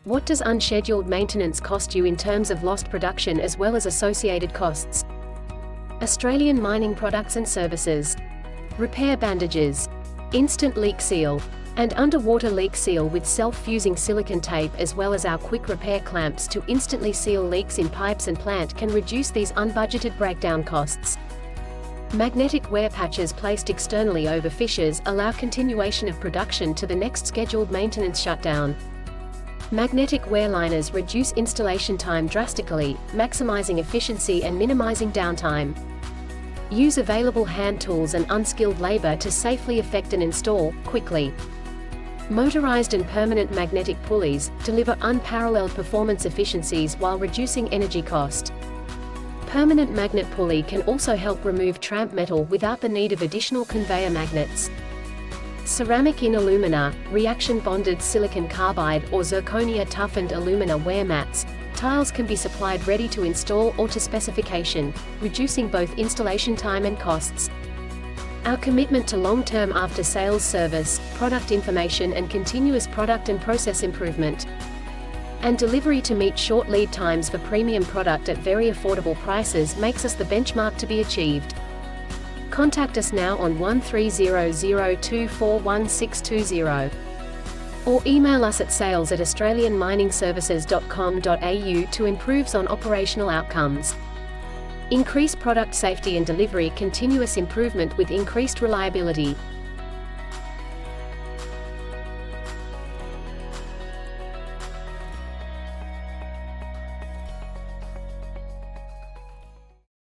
What does unscheduled maintenance cost you in terms of lost production as well as associated costs? Australian Mining Products and Services. Repair bandages, instant leak seal, and underwater leak seal with self-fusing silicone tape, as well as our quick repair clamps to instantly seal leaks in pipes and plant, can reduce these unbudgeted breakdown costs. Magnetic wear patches placed externally over fissures allow continuation of production to the next scheduled maintenance shutdown. Magnetic wear liners reduce installation time drastically, maximizing efficiency and minimizing downtime. Use available hand tools and unskilled labor to safely effect and install quickly. Motorized and permanent magnetic pulleys deliver unparalleled performance efficiencies while reducing energy cost. Permanent magnet pulley can also help remove tramp metal without the need of additional conveyor magnets. Ceramic in alumina, reaction bonded silicon carbide or zirconia toughened alumina wear mats, tiles can be supplied ready to install or to specification, reducing both installation time and costs. Our commitment to long-term after-sales service, product information and continuous product and process improvement, and delivery to meet short lead times for premium product at very affordable prices makes us the benchmark to be achieved. Contact us now on 1300241620 or email us at sales@australianminingservices.com.au to improve on operational outcomes. Increase product safety and delivery, continuous improvement with increased reliability.